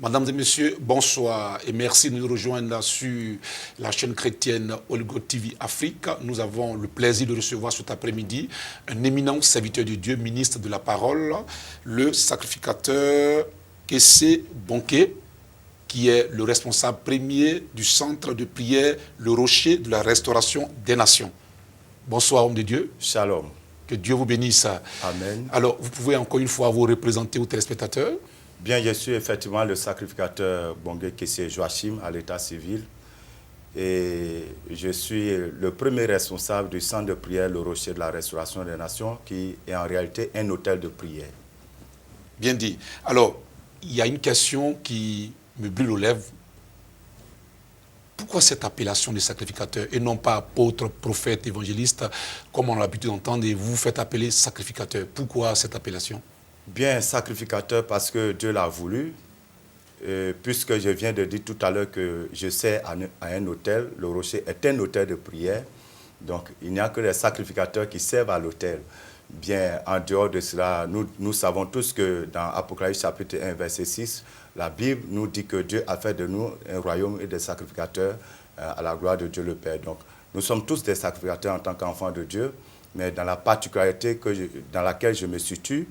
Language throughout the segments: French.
Mesdames et messieurs, bonsoir et merci de nous rejoindre sur la chaîne chrétienne Oligo TV Afrique. Nous avons le plaisir de recevoir cet après-midi un éminent serviteur de Dieu, ministre de la parole, le sacrificateur Kessé Bonké, qui est le responsable premier du centre de prière Le Rocher de la Restauration des Nations. Bonsoir, homme de Dieu. Shalom. Que Dieu vous bénisse. Amen. Alors, vous pouvez encore une fois vous représenter aux téléspectateurs? Bien, je suis effectivement le sacrificateur Bonké Kessé Joachim à l'état civil. Et je suis le premier responsable du centre de prière Le Rocher de la Restauration des Nations, qui est en réalité un hôtel de prière. Bien dit. Alors, il y a une question qui me brûle aux lèvres. Pourquoi cette appellation de sacrificateur et non pas apôtre, prophète, évangéliste, comme on a l'habitude d'entendre, et vous vous faites appeler sacrificateur? Pourquoi cette appellation? Bien, sacrificateur parce que Dieu l'a voulu. Puisque je viens de dire tout à l'heure que je sers à un hôtel, Le Rocher est un hôtel de prière. Donc, il n'y a que les sacrificateurs qui servent à l'hôtel. Bien, en dehors de cela, nous savons tous que dans Apocalypse chapitre 1, verset 6, la Bible nous dit que Dieu a fait de nous un royaume et des sacrificateurs à la gloire de Dieu le Père. Donc, nous sommes tous des sacrificateurs en tant qu'enfants de Dieu, mais dans la particularité dans laquelle je me situe,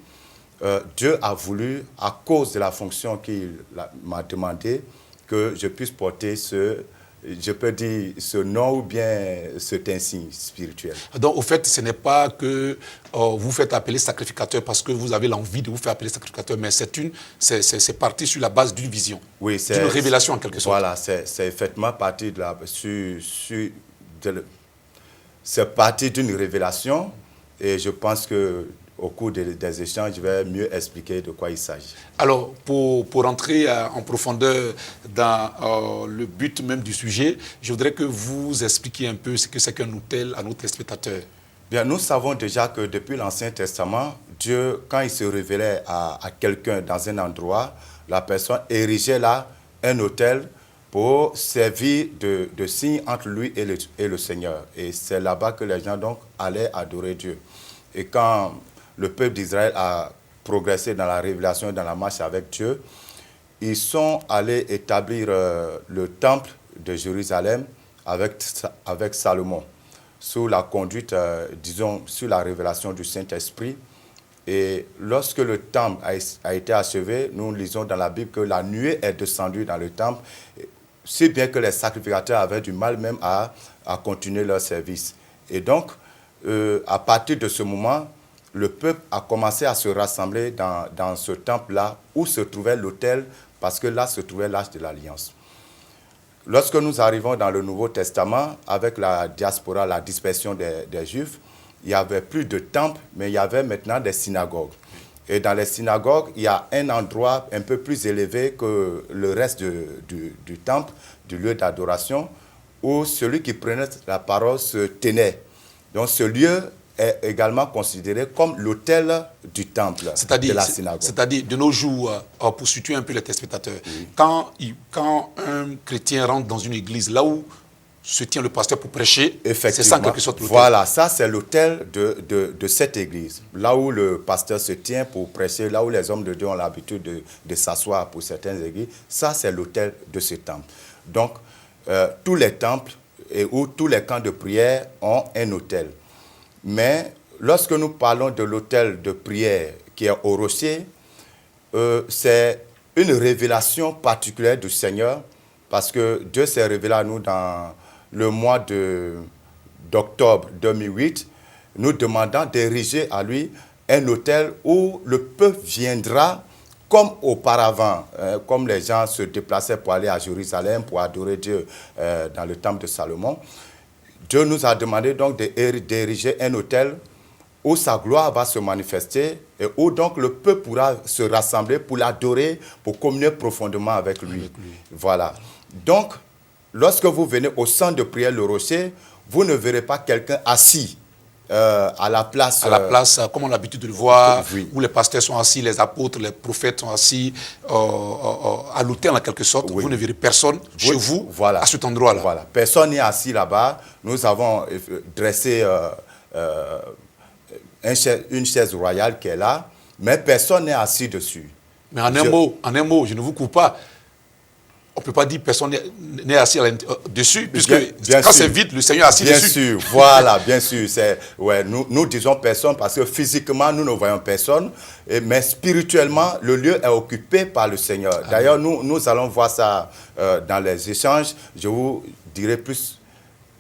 Dieu a voulu, à cause de la fonction qu'il m'a demandé, que je puisse porter je peux dire ce nom ou bien cet insigne spirituel. Donc, au fait, ce n'est pas que vous faites appeler sacrificateur parce que vous avez l'envie de vous faire appeler sacrificateur, mais c'est parti sur la base d'une vision, oui, d'une révélation en quelque sorte. Voilà, c'est effectivement parti c'est parti d'une révélation, et je pense que au cours des échanges, je vais mieux expliquer de quoi il s'agit. Alors, pour entrer en profondeur dans le but même du sujet, je voudrais que vous expliquiez un peu ce que c'est qu'un hôtel à nos téléspectateurs. Bien, nous savons déjà que depuis l'Ancien Testament, Dieu, quand il se révélait à quelqu'un dans un endroit, la personne érigeait là un hôtel pour servir de signe entre lui et le Seigneur. Et c'est là-bas que les gens donc allaient adorer Dieu. Et quand le peuple d'Israël a progressé dans la révélation et dans la marche avec Dieu, ils sont allés établir le temple de Jérusalem avec Salomon, sous la conduite, sous la révélation du Saint-Esprit. Et lorsque le temple a été achevé, nous lisons dans la Bible que la nuée est descendue dans le temple, si bien que les sacrificateurs avaient du mal même à continuer leur service. Et donc, à partir de ce moment, le peuple a commencé à se rassembler dans ce temple-là où se trouvait l'autel, parce que là se trouvait l'Arche de l'Alliance. Lorsque nous arrivons dans le Nouveau Testament, avec la diaspora, la dispersion des Juifs, il n'y avait plus de temple, mais il y avait maintenant des synagogues. Et dans les synagogues, il y a un endroit un peu plus élevé que le reste du temple, du lieu d'adoration, où celui qui prenait la parole se tenait. Donc ce lieu est également considéré comme l'autel du temple, de la synagogue. C'est-à-dire, de nos jours, pour situer un peu les téléspectateurs, oui. Quand un chrétien rentre dans une église, là où se tient le pasteur pour prêcher, c'est ça en quelque sorte l'autel. Voilà, ça c'est l'autel de cette église. Là où le pasteur se tient pour prêcher, là où les hommes de Dieu ont l'habitude de s'asseoir pour certaines églises, ça c'est l'autel de ce temple. Donc, tous les temples ou tous les camps de prière ont un autel. Mais lorsque nous parlons de l'autel de prière qui est au Rocher, c'est une révélation particulière du Seigneur, parce que Dieu s'est révélé à nous dans le mois d'octobre 2008, nous demandant d'ériger à lui un autel où le peuple viendra comme auparavant, comme les gens se déplaçaient pour aller à Jérusalem, pour adorer Dieu dans le temple de Salomon. Dieu nous a demandé donc d'ériger un autel où sa gloire va se manifester et où donc le peuple pourra se rassembler pour l'adorer, pour communier profondément avec lui. Voilà. Donc, lorsque vous venez au centre de prière Le Rocher, vous ne verrez pas quelqu'un assis à la place... À la place, comme on a l'habitude de le voir, oui. Où les pasteurs sont assis, les apôtres, les prophètes sont assis, à l'autel en quelque sorte. Oui. Vous ne verrez personne chez vous, voilà. À cet endroit-là. Voilà. Personne n'est assis là-bas. Nous avons dressé une chaise royale qui est là, mais personne n'est assis dessus. Mais en un mot, je ne vous coupe pas. on ne peut pas dire que personne n'est assis dessus, puisque bien quand sûr. c'est vide, le Seigneur est assis Bien dessus. sûr, voilà, bien sûr. Ouais, nous disons personne parce que physiquement, nous ne voyons personne, mais spirituellement, le lieu est occupé par le Seigneur. D'ailleurs, nous allons voir ça dans les échanges. Je vous dirai plus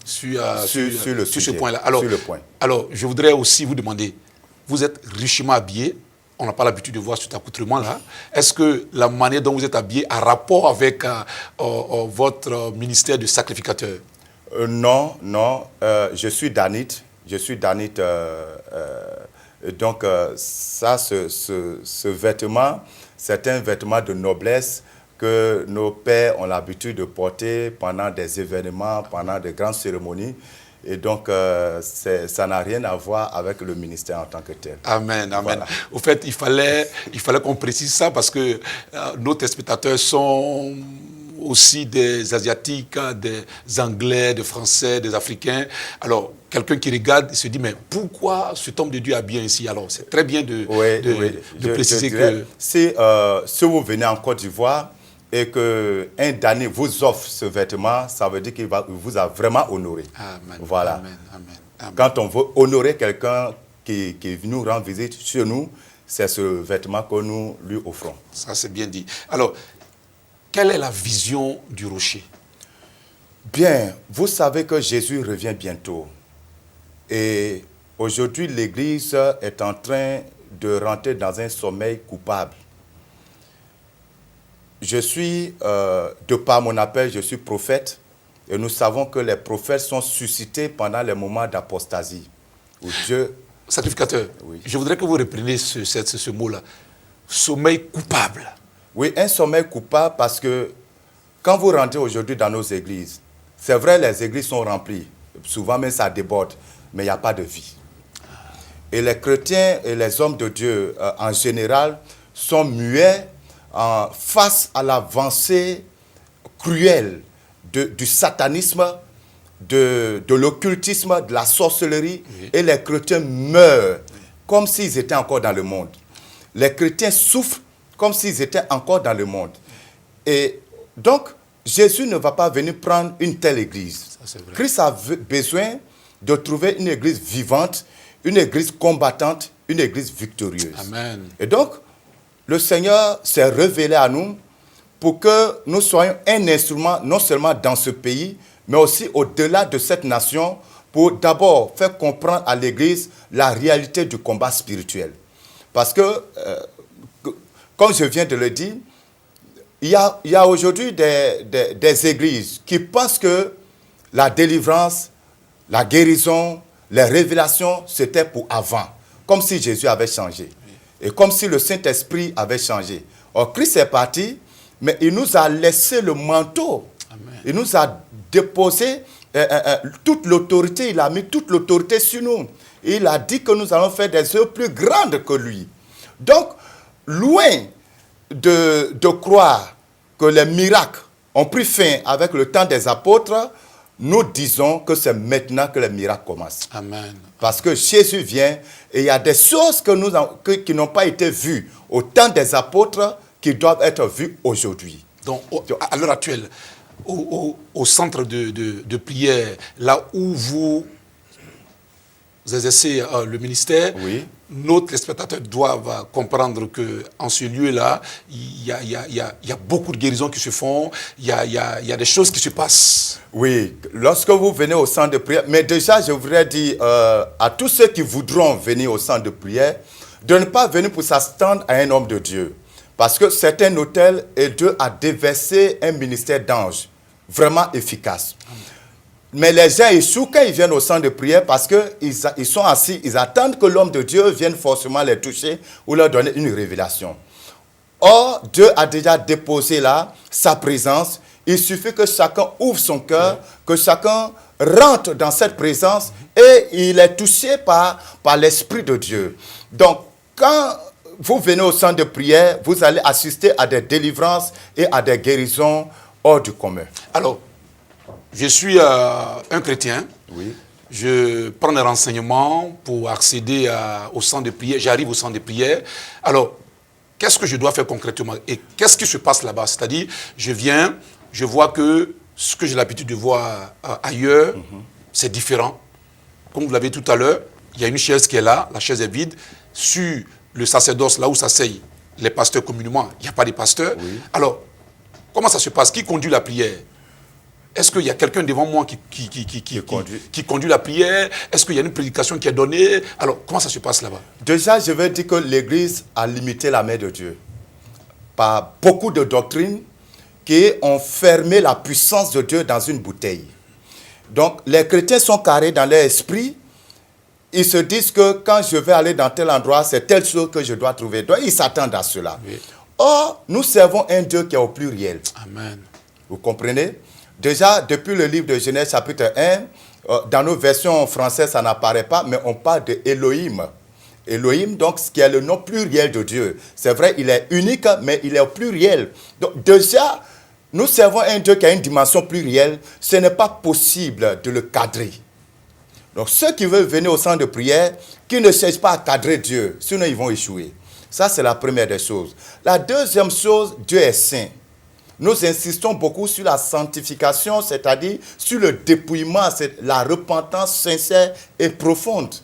sur ce point-là. Alors, je voudrais aussi vous demander, vous êtes richement habillé, on n'a pas l'habitude de voir cet accoutrement-là. Est-ce que la manière dont vous êtes habillé a rapport avec votre ministère de sacrificateur? Non, je suis danite. Donc, ça, ce vêtement, c'est un vêtement de noblesse que nos pères ont l'habitude de porter pendant des événements, pendant des grandes cérémonies. Et donc, ça n'a rien à voir avec le ministère en tant que tel. Amen, amen. Voilà. Au fait, il fallait qu'on précise ça parce que nos téléspectateurs sont aussi des Asiatiques, des Anglais, des Français, des Africains. Alors, quelqu'un qui regarde, il se dit, mais pourquoi cet homme de Dieu a bien ici? Alors, c'est très bien de préciser que... Si vous venez en Côte d'Ivoire et qu'un Dani vous offre ce vêtement, ça veut dire qu'il vous a vraiment honoré. Amen, voilà. amen, amen, amen. Quand on veut honorer quelqu'un qui nous rend visite chez nous, c'est ce vêtement que nous lui offrons. Ça, c'est bien dit. Alors, quelle est la vision du rocher? Bien, vous savez que Jésus revient bientôt. Et aujourd'hui, l'Église est en train de rentrer dans un sommeil coupable. Je suis, de par mon appel, je suis prophète. Et nous savons que les prophètes sont suscités pendant les moments d'apostasie. Où Dieu... Sacrificateur, oui. Je voudrais que vous repreniez ce mot-là. Sommeil coupable. Oui, un sommeil coupable parce que quand vous rentrez aujourd'hui dans nos églises, c'est vrai, les églises sont remplies. Souvent même ça déborde, mais il n'y a pas de vie. Et les chrétiens et les hommes de Dieu en général sont muets face à l'avancée cruelle du satanisme, de l'occultisme, de la sorcellerie. Oui. Et les chrétiens meurent comme s'ils étaient encore dans le monde. Les chrétiens souffrent comme s'ils étaient encore dans le monde. Et donc, Jésus ne va pas venir prendre une telle église. Christ a besoin de trouver une église vivante, une église combattante, une église victorieuse. Amen. Et donc, le Seigneur s'est révélé à nous pour que nous soyons un instrument, non seulement dans ce pays, mais aussi au-delà de cette nation, pour d'abord faire comprendre à l'église la réalité du combat spirituel. Parce que, comme je viens de le dire, il y a aujourd'hui des églises qui pensent que la délivrance, la guérison, les révélations, c'était pour avant. Comme si Jésus avait changé. Et comme si le Saint-Esprit avait changé. Or, Christ est parti, mais il nous a laissé le manteau. Amen. Il nous a déposé toute l'autorité. Il a mis toute l'autorité sur nous. Et il a dit que nous allons faire des œuvres plus grandes que lui. Donc, loin de croire que les miracles ont pris fin avec le temps des apôtres, nous disons que c'est maintenant que les miracles commencent. Amen. Parce que Jésus vient et il y a des choses qui n'ont pas été vues au temps des apôtres qui doivent être vues aujourd'hui. Donc, à l'heure actuelle, au centre de prière, là où vous exercez le ministère, oui. Nos téléspectateurs doivent comprendre qu'en ce lieu-là, il y a beaucoup de guérisons qui se font, il y a des choses qui se passent. Oui, lorsque vous venez au centre de prière, mais déjà je voudrais dire à tous ceux qui voudront venir au centre de prière, de ne pas venir pour s'attendre à un homme de Dieu. Parce que c'est un hôtel et Dieu a déversé un ministère d'anges vraiment efficace. Mais les gens échouent quand ils viennent au centre de prière parce qu'ils sont assis, ils attendent que l'homme de Dieu vienne forcément les toucher ou leur donner une révélation. Or, Dieu a déjà déposé là sa présence. Il suffit que chacun ouvre son cœur, que chacun rentre dans cette présence et il est touché par l'Esprit de Dieu. Donc, quand vous venez au centre de prière, vous allez assister à des délivrances et à des guérisons hors du commun. Alors, je suis un chrétien. Oui. Je prends des renseignements pour accéder au centre de prière. J'arrive au centre de prière. Alors, qu'est-ce que je dois faire concrètement? Et qu'est-ce qui se passe là-bas? C'est-à-dire, je viens, je vois que ce que j'ai l'habitude de voir ailleurs, c'est différent. Comme vous l'avez dit tout à l'heure, il y a une chaise qui est là, la chaise est vide. Sur le sacerdoce, là où s'asseyent les pasteurs communément, il n'y a pas de pasteurs. Oui. Alors, comment ça se passe? Qui conduit la prière? Est-ce qu'il y a quelqu'un devant moi qui conduit la prière? Est-ce qu'il y a une prédication qui est donnée? Alors, comment ça se passe là-bas? Déjà, je veux dire que l'Église a limité la main de Dieu par beaucoup de doctrines qui ont fermé la puissance de Dieu dans une bouteille. Donc, les chrétiens sont carrés dans leur esprit. Ils se disent que quand je vais aller dans tel endroit, c'est telle chose que je dois trouver. Donc, ils s'attendent à cela. Oui. Or, nous servons un Dieu qui est au pluriel. Amen. Vous comprenez? Déjà, depuis le livre de Genèse, chapitre 1, dans nos versions françaises, ça n'apparaît pas, mais on parle de Elohim. Elohim, donc, ce qui est le nom pluriel de Dieu. C'est vrai, il est unique, mais il est au pluriel. Donc, déjà, nous servons un Dieu qui a une dimension plurielle. Ce n'est pas possible de le cadrer. Donc, ceux qui veulent venir au centre de prière, qui ne cherchent pas à cadrer Dieu, sinon ils vont échouer. Ça, c'est la première des choses. La deuxième chose, Dieu est saint. Nous insistons beaucoup sur la sanctification, c'est-à-dire sur le dépouillement, c'est la repentance sincère et profonde.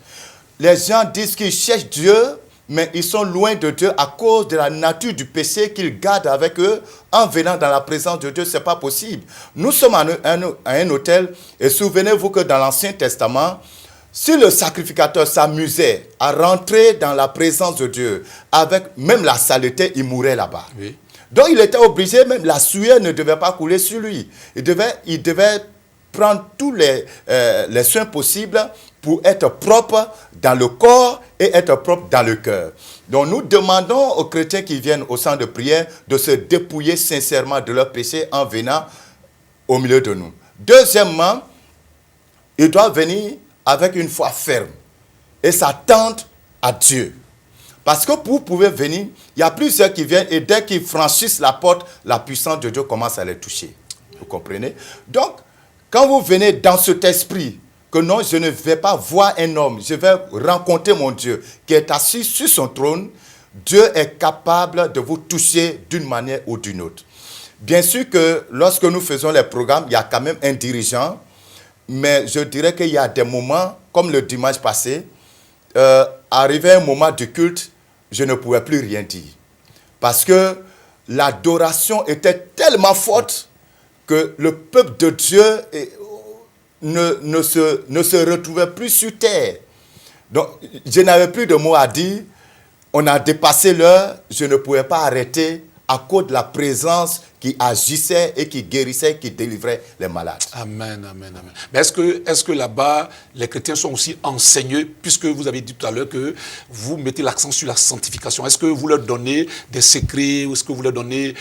Les gens disent qu'ils cherchent Dieu, mais ils sont loin de Dieu à cause de la nature du péché qu'ils gardent avec eux en venant dans la présence de Dieu. Ce n'est pas possible. Nous sommes à un hôtel et souvenez-vous que dans l'Ancien Testament, si le sacrificateur s'amusait à rentrer dans la présence de Dieu avec même la saleté, il mourait là-bas. Oui. Donc il était obligé, même la sueur ne devait pas couler sur lui. Il devait prendre tous les soins possibles pour être propre dans le corps et être propre dans le cœur. Donc nous demandons aux chrétiens qui viennent au centre de prière de se dépouiller sincèrement de leurs péchés en venant au milieu de nous. Deuxièmement, ils doivent venir avec une foi ferme et s'attendre à Dieu. Parce que vous pouvez venir, il y a plusieurs qui viennent et dès qu'ils franchissent la porte, la puissance de Dieu commence à les toucher. Vous comprenez? Donc, quand vous venez dans cet esprit, que non, je ne vais pas voir un homme, je vais rencontrer mon Dieu qui est assis sur son trône, Dieu est capable de vous toucher d'une manière ou d'une autre. Bien sûr que lorsque nous faisons les programmes, il y a quand même un dirigeant, mais je dirais qu'il y a des moments, comme le dimanche passé, arrivé un moment du culte, je ne pouvais plus rien dire. Parce que l'adoration était tellement forte que le peuple de Dieu ne se retrouvait plus sur terre. Donc, je n'avais plus de mots à dire. On a dépassé l'heure. Je ne pouvais pas arrêter à cause de la présence qui agissait et qui guérissait, qui délivrait les malades. Amen, amen, amen. Mais est-ce que là-bas, les chrétiens sont aussi enseignés, puisque vous avez dit tout à l'heure que vous mettez l'accent sur la sanctification. Est-ce que vous leur donnez des secrets, ou est-ce que vous leur donnez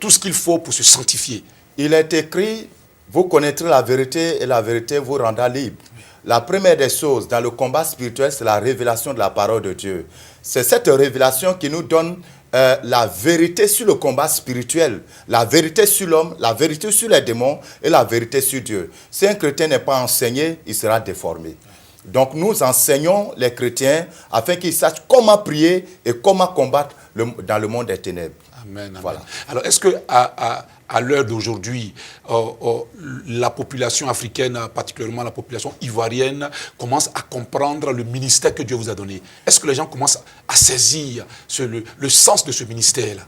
tout ce qu'il faut pour se sanctifier? Il est écrit, vous connaîtrez la vérité et la vérité vous rendra libre. La première des choses dans le combat spirituel, c'est la révélation de la parole de Dieu. C'est cette révélation qui nous donne la vérité sur le combat spirituel, la vérité sur l'homme, la vérité sur les démons et la vérité sur Dieu. Si un chrétien n'est pas enseigné, il sera déformé. Donc nous enseignons les chrétiens afin qu'ils sachent comment prier et comment combattre dans le monde des ténèbres. Amen, amen. Voilà. Alors est-ce que à l'heure d'aujourd'hui, la population africaine, particulièrement la population ivoirienne, commence à comprendre le ministère que Dieu vous a donné? Est-ce que les gens commencent à saisir le sens de ce ministère-là?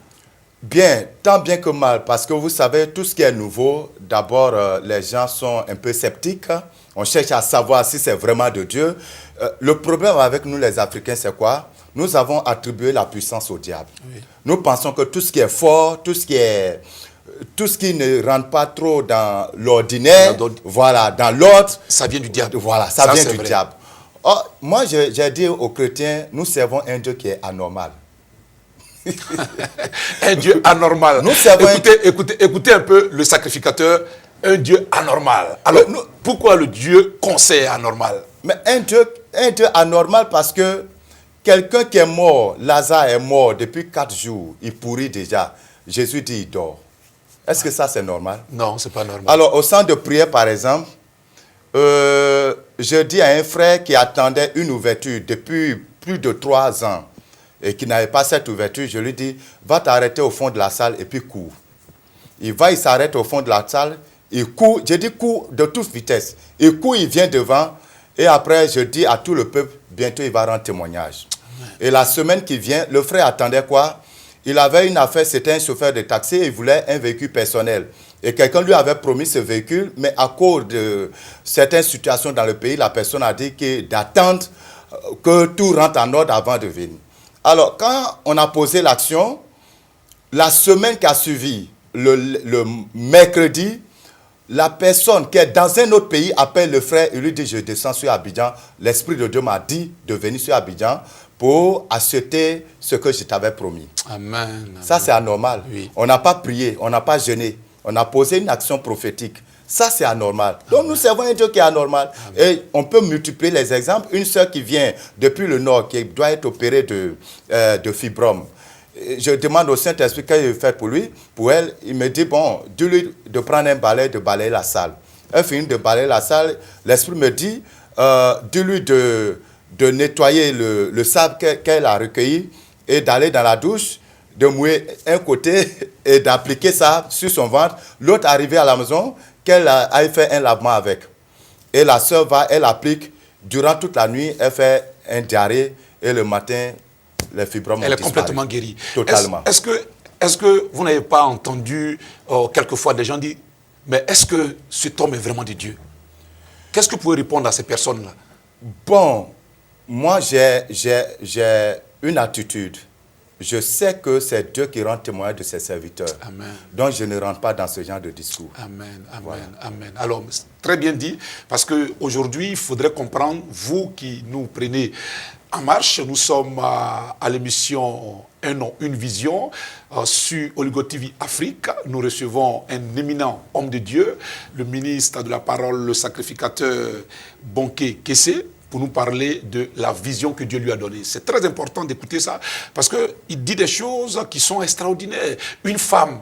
Bien, tant bien que mal, parce que vous savez, tout ce qui est nouveau, d'abord, les gens sont un peu sceptiques. On cherche à savoir si c'est vraiment de Dieu. Le problème avec nous, les Africains, c'est quoi? Nous avons attribué la puissance au diable. Oui. Nous pensons que tout ce qui est fort, tout ce qui ne rentre pas trop dans l'ordinaire, voilà, dans l'ordre, ça vient du diable. Voilà, ça vient du diable. Or, moi, j'ai dit aux chrétiens, nous servons un Dieu qui est anormal. Un Dieu anormal. Nous servons écoutez un peu le sacrificateur, un Dieu anormal. Alors, pourquoi le Dieu conseil anormal? Mais un Dieu anormal parce que quelqu'un qui est mort, Lazare est mort depuis 4 jours, il pourrit déjà. Jésus dit il dort. Est-ce que ça c'est normal? Non, c'est pas normal. Alors au centre de prière par exemple, je dis à un frère qui attendait une ouverture depuis plus de 3 ans et qui n'avait pas cette ouverture, je lui dis va t'arrêter au fond de la salle et puis cours. Il va, il s'arrête au fond de la salle, il court, je dis court de toute vitesse. Il court, il vient devant, et après, je dis à tout le peuple, bientôt il va rendre témoignage. Et la semaine qui vient, le frère attendait quoi? Il avait une affaire, c'était un chauffeur de taxi, et il voulait un véhicule personnel. Et quelqu'un lui avait promis ce véhicule, mais à cause de certaines situations dans le pays, la personne a dit d'attendre que tout rentre en ordre avant de venir. Alors, quand on a posé l'action, la semaine qui a suivi, le mercredi, la personne qui est dans un autre pays appelle le frère et lui dit, je descends sur Abidjan. L'Esprit de Dieu m'a dit de venir sur Abidjan pour acheter ce que je t'avais promis. Amen. Ça, c'est anormal. Oui. On n'a pas prié, on n'a pas jeûné. On a posé une action prophétique. Ça, c'est anormal. Donc, nous servons un Dieu qui est anormal. Amen. Et on peut multiplier les exemples. Une sœur qui vient depuis le nord, qui doit être opérée de fibrome. Je demande au Saint-Esprit qu'est-ce que je fais pour lui. Pour elle, il me dit, bon, dis-lui de prendre un balai, de balayer la salle. Elle finit de balayer la salle. L'Esprit me dit, dis-lui de nettoyer le sable qu'elle a recueilli et d'aller dans la douche, de mouiller un côté et d'appliquer ça sur son ventre. L'autre arrivé à la maison, qu'elle a fait un lavement avec. Et la sœur va, elle applique, durant toute la nuit, elle fait un diarrhée et le matin, les fibromes elle est complètement guérie. Totalement. Est-ce que vous n'avez pas entendu quelquefois des gens dire, mais est-ce que cet homme est vraiment de Dieu? Qu'est-ce que vous pouvez répondre à ces personnes-là? Bon, moi j'ai une attitude. Je sais que c'est Dieu qui rend témoignage de ses serviteurs. Amen. Donc je ne rentre pas dans ce genre de discours. Amen, amen, voilà. Amen. Alors, très bien dit, parce qu'aujourd'hui, il faudrait comprendre, vous qui nous prenez en marche, nous sommes à l'émission Un nom, une vision sur Oligo TV Afrique. Nous recevons un éminent homme de Dieu, le ministre de la parole, le sacrificateur Bonke Kessé, pour nous parler de la vision que Dieu lui a donnée. C'est très important d'écouter ça, parce qu'il dit des choses qui sont extraordinaires. Une femme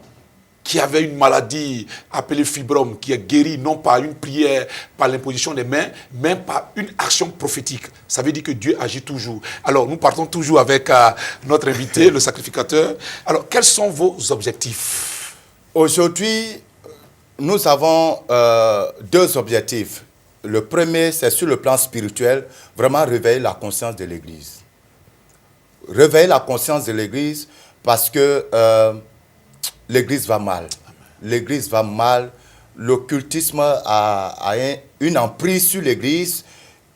qui avait une maladie appelée fibrome, qui est guérie non par une prière, par l'imposition des mains, mais par une action prophétique. Ça veut dire que Dieu agit toujours. Alors, nous partons toujours avec notre invité, le sacrificateur. Alors, quels sont vos objectifs? Aujourd'hui, nous avons deux objectifs. Le premier, c'est sur le plan spirituel, vraiment réveiller la conscience de l'Église. Réveiller la conscience de l'Église parce que l'Église va mal. L'Église va mal. L'occultisme a une emprise sur l'Église.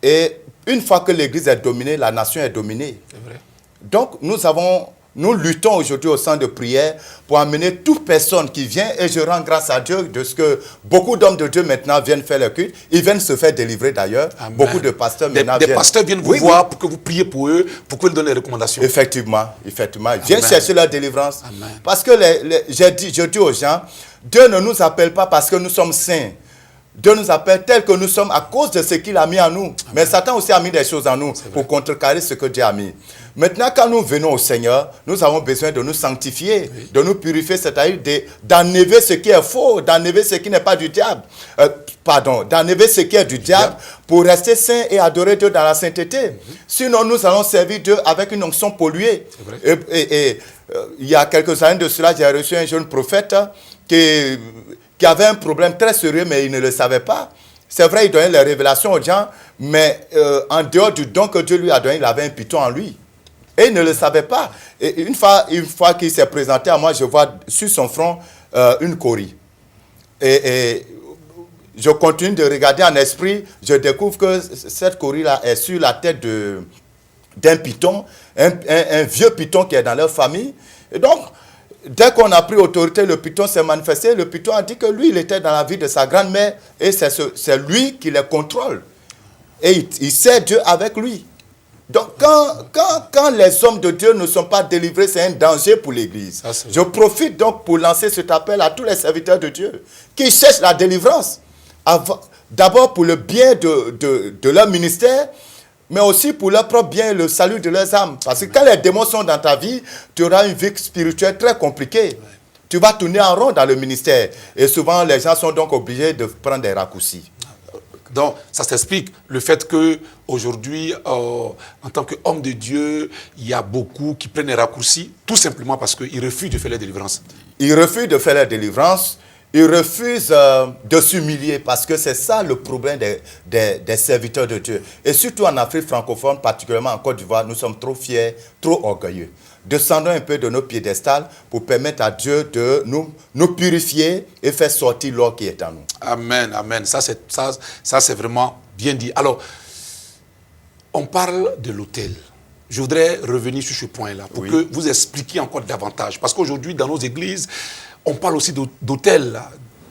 Et une fois que l'Église est dominée, la nation est dominée. C'est vrai. Donc, nous luttons aujourd'hui au centre de prière pour amener toute personne qui vient, et je rends grâce à Dieu de ce que beaucoup d'hommes de Dieu maintenant viennent faire le culte. Ils viennent se faire délivrer d'ailleurs. Amen. Beaucoup de pasteurs maintenant des pasteurs viennent vous voir pour que vous priez pour eux, pour que vous leur donnez des recommandations. Effectivement. Ils viennent chercher leur délivrance. Amen. Parce que je dis aux gens, Dieu ne nous appelle pas parce que nous sommes saints. Dieu nous appelle tel que nous sommes à cause de ce qu'il a mis en nous. Amen. Mais Satan aussi a mis des choses en nous pour contrecarrer ce que Dieu a mis. Maintenant, quand nous venons au Seigneur, nous avons besoin de nous sanctifier, de nous purifier, c'est-à-dire d'enlever ce qui est faux, d'enlever ce qui n'est pas du diable. D'enlever ce qui est du diable pour rester saint et adorer Dieu dans la sainteté. Sinon, nous allons servir Dieu avec une onction polluée. Et il y a quelques années de cela, j'ai reçu un jeune prophète qui avait un problème très sérieux, mais il ne le savait pas. C'est vrai, il donnait les révélations aux gens, mais en dehors du don que Dieu lui a donné, il avait un python en lui. Et il ne le savait pas. Et une fois qu'il s'est présenté à moi, je vois sur son front une corie. Et je continue de regarder en esprit, je découvre que cette corie-là est sur la tête d'un python, un vieux python qui est dans leur famille. Et donc, dès qu'on a pris autorité, le python s'est manifesté. Le python a dit que lui, il était dans la vie de sa grand-mère et c'est lui qui les contrôle. Et il sert Dieu avec lui. Donc, quand les hommes de Dieu ne sont pas délivrés, c'est un danger pour l'Église. Je profite donc pour lancer cet appel à tous les serviteurs de Dieu qui cherchent la délivrance. D'abord pour le bien de leur ministère, mais aussi pour leur propre bien et le salut de leurs âmes. Parce que quand les démons sont dans ta vie, tu auras une vie spirituelle très compliquée. Tu vas tourner en rond dans le ministère. Et souvent, les gens sont donc obligés de prendre des raccourcis. Donc, ça s'explique le fait qu'aujourd'hui, en tant qu'homme de Dieu, il y a beaucoup qui prennent les raccourcis, tout simplement parce qu'ils refusent de faire la délivrance. Ils refusent de faire la délivrance ils refusent de s'humilier parce que c'est ça le problème des serviteurs de Dieu. Et surtout en Afrique francophone, particulièrement en Côte d'Ivoire, nous sommes trop fiers, trop orgueilleux. Descendons un peu de nos piédestals pour permettre à Dieu de nous purifier et faire sortir l'or qui est en nous. Amen, amen. Ça, c'est vraiment bien dit. Alors, on parle de l'autel. Je voudrais revenir sur ce point-là pour que vous expliquiez encore davantage. Parce qu'aujourd'hui, dans nos églises, on parle aussi d'autel.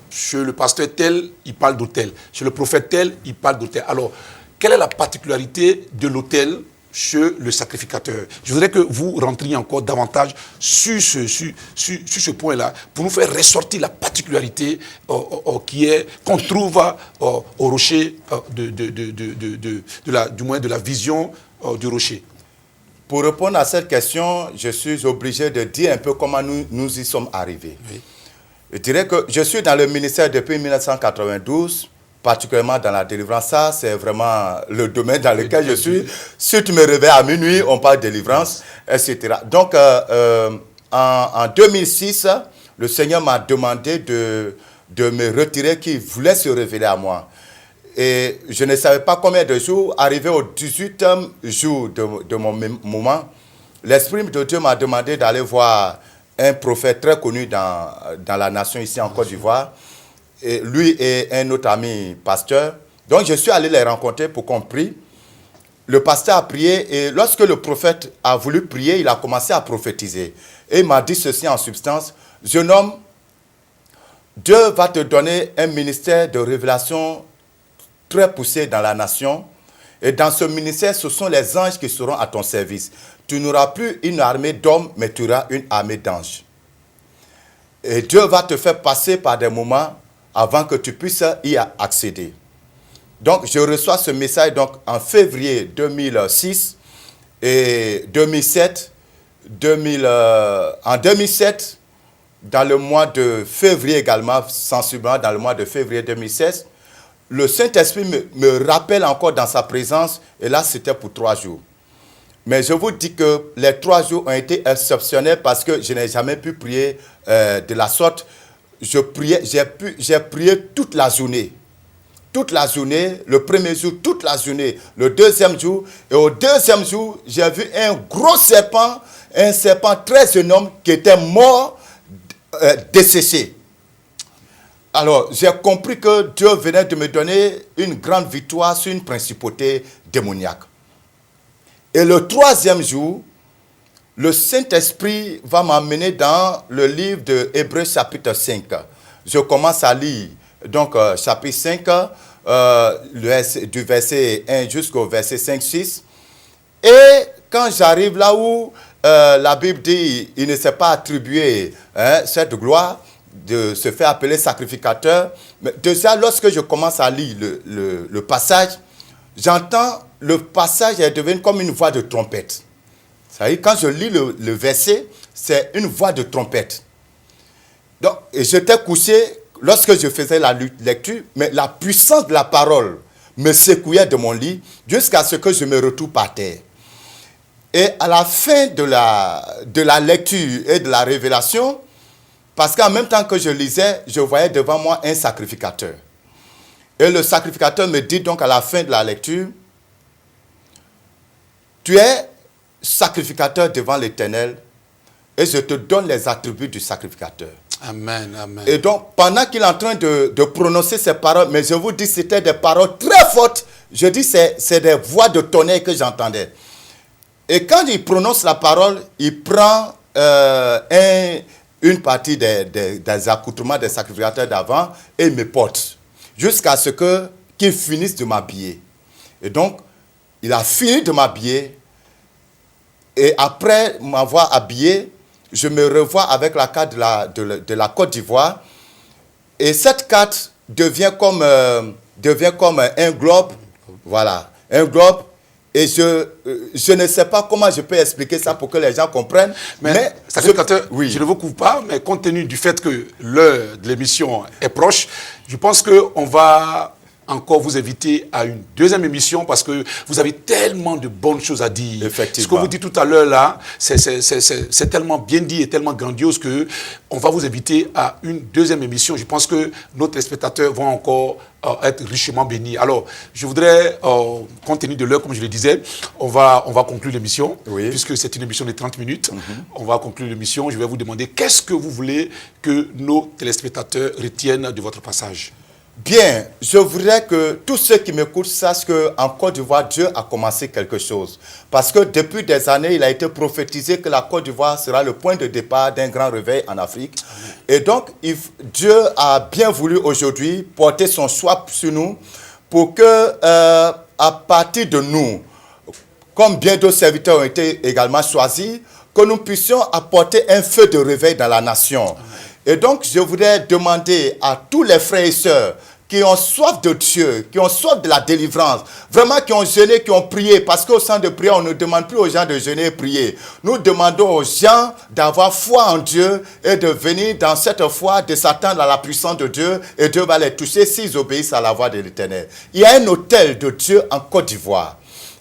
Chez le pasteur tel, il parle d'autel. Chez le prophète tel, il parle d'autel. Alors, quelle est la particularité de l'autel chez le sacrificateur? Je voudrais que vous rentriez encore davantage sur ce point-là pour nous faire ressortir la particularité qu'on trouve au rocher, du moins de la vision du rocher. Pour répondre à cette question, je suis obligé de dire un peu comment nous y sommes arrivés. Oui. Je dirais que je suis dans le ministère depuis 1992, particulièrement dans la délivrance. Ça, c'est vraiment le domaine dans lequel je suis. Si tu me réveilles à minuit, on parle de délivrance, etc. Donc, en 2006, le Seigneur m'a demandé de me retirer, qu'il voulait se révéler à moi. Et je ne savais pas combien de jours. Arrivé au 18e jour de mon moment, l'Esprit de Dieu m'a demandé d'aller voir un prophète très connu dans la nation ici en Côte d'Ivoire. Et lui et un autre ami pasteur. Donc je suis allé les rencontrer pour qu'on prie. Le pasteur a prié et lorsque le prophète a voulu prier, il a commencé à prophétiser. Et il m'a dit ceci en substance: jeune homme, Dieu va te donner un ministère de révélation très poussé dans la nation. Et dans ce ministère, ce sont les anges qui seront à ton service. Tu n'auras plus une armée d'hommes, mais tu auras une armée d'anges. Et Dieu va te faire passer par des moments avant que tu puisses y accéder. Donc, je reçois ce message donc, en février 2006 et 2007. En 2007, dans le mois de février également, sensiblement dans le mois de février 2016, le Saint-Esprit me rappelle encore dans sa présence, et là, c'était pour 3 jours. Mais je vous dis que les 3 jours ont été exceptionnels parce que je n'ai jamais pu prier de la sorte. J'ai prié toute la journée. Toute la journée, le premier jour, toute la journée, le deuxième jour. Et au deuxième jour, j'ai vu un gros serpent, un serpent très énorme qui était mort, desséché. Alors, j'ai compris que Dieu venait de me donner une grande victoire sur une principauté démoniaque. Et le 3e jour, le Saint-Esprit va m'amener dans le livre de Hébreux chapitre 5. Je commence à lire, donc chapitre 5, du verset 1 jusqu'au verset 5-6. Et quand j'arrive là où la Bible dit il ne s'est pas attribué cette gloire de se faire appeler sacrificateur. Mais déjà, lorsque je commence à lire le passage, j'entends le passage est devenu comme une voix de trompette. Ça veut dire, quand je lis le verset, c'est une voix de trompette. Donc, j'étais couché lorsque je faisais la lecture, mais la puissance de la parole me secouait de mon lit jusqu'à ce que je me retrouve par terre. Et à la fin de la lecture et de la révélation, parce qu'en même temps que je lisais, je voyais devant moi un sacrificateur. Et le sacrificateur me dit donc à la fin de la lecture, tu es sacrificateur devant l'Éternel et je te donne les attributs du sacrificateur. Amen, amen. Et donc, pendant qu'il est en train de prononcer ces paroles, mais je vous dis, c'était des paroles très fortes. Je dis, c'est des voix de tonnerre que j'entendais. Et quand il prononce la parole, il prend une partie des accoutrements des sacrificateurs d'avant et me porte jusqu'à ce qu'il finisse de m'habiller. Et donc, il a fini de m'habiller et après m'avoir habillé, je me revois avec la carte de la Côte d'Ivoire et cette carte devient comme un globe, voilà, un globe. Et je ne sais pas comment je peux expliquer ça pour que les gens comprennent. Mais sacrificateur, oui. Je ne vous couvre pas, mais compte tenu du fait que l'heure de l'émission est proche, je pense qu'on va encore vous inviter à une deuxième émission parce que vous avez tellement de bonnes choses à dire. Effectivement. Ce que vous dites tout à l'heure là, c'est tellement bien dit et tellement grandiose que on va vous inviter à une deuxième émission. Je pense que nos téléspectateurs vont encore être richement bénis. Alors, je voudrais, compte tenu de l'heure, comme je le disais, on va conclure l'émission, oui, puisque c'est une émission de 30 minutes. On va conclure l'émission. Je vais vous demander qu'est-ce que vous voulez que nos téléspectateurs retiennent de votre passage. Bien, je voudrais que tous ceux qui m'écoutent sachent qu'en Côte d'Ivoire, Dieu a commencé quelque chose. Parce que depuis des années, il a été prophétisé que la Côte d'Ivoire sera le point de départ d'un grand réveil en Afrique. Et donc, Dieu a bien voulu aujourd'hui porter son choix sur nous pour que, à partir de nous, comme bien d'autres serviteurs ont été également choisis, que nous puissions apporter un feu de réveil dans la nation. Et donc, je voudrais demander à tous les frères et sœurs qui ont soif de Dieu, qui ont soif de la délivrance, vraiment qui ont jeûné, qui ont prié, parce qu'au centre de prière, on ne demande plus aux gens de jeûner et prier. Nous demandons aux gens d'avoir foi en Dieu et de venir dans cette foi, de s'attendre à la puissance de Dieu, et Dieu va les toucher s'ils obéissent à la voix de l'Éternel. Il y a un autel de Dieu en Côte d'Ivoire.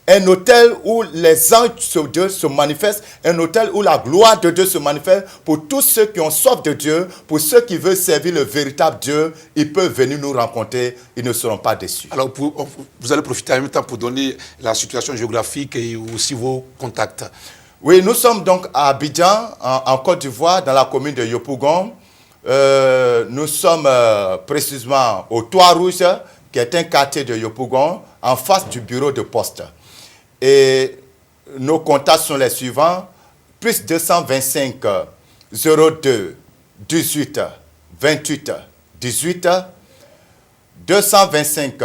Un autel où les anges de Dieu se manifestent, un autel où la gloire de Dieu se manifeste pour tous ceux qui ont soif de Dieu, pour ceux qui veulent servir le véritable Dieu, ils peuvent venir nous rencontrer, ils ne seront pas déçus. Alors, vous allez profiter en même temps pour donner la situation géographique et aussi vos contacts. Oui, nous sommes donc à Abidjan, en Côte d'Ivoire, dans la commune de Yopougon. Nous sommes précisément au Toit Rouge, qui est un quartier de Yopougon, en face du bureau de poste. Et nos contacts sont les suivants, plus 225 02 18 28 18, 225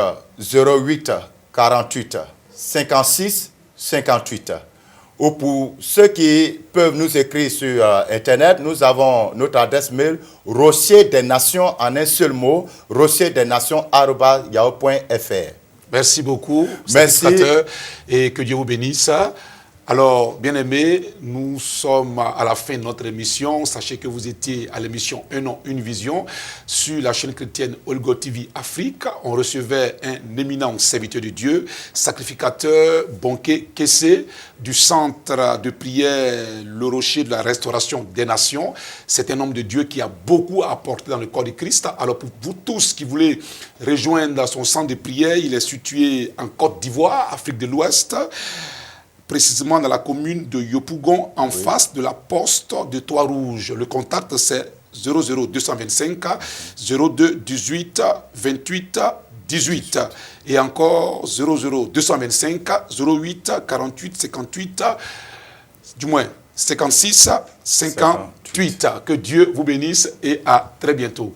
08 48 56 58. Ou pour ceux qui peuvent nous écrire sur Internet, nous avons notre adresse mail, Rocher des Nations en un seul mot, rocherdesnations@yahoo.fr. Merci beaucoup, merci, et que Dieu vous bénisse. Alors, bien-aimés, nous sommes à la fin de notre émission. Sachez que vous étiez à l'émission Un nom, une vision sur la chaîne chrétienne Olgo TV Afrique. On recevait un éminent serviteur de Dieu, sacrificateur Bonké Kessé, du centre de prière Le Rocher de la Restauration des Nations. C'est un homme de Dieu qui a beaucoup apporté dans le corps de Christ. Alors, pour vous tous qui voulez rejoindre son centre de prière, il est situé en Côte d'Ivoire, Afrique de l'Ouest, précisément dans la commune de Yopougon, en face de la poste de Toit Rouge. Le contact, c'est 00225 02 18 28 18. Et encore 00225 08 48 58, du moins 56 58. Que Dieu vous bénisse et à très bientôt.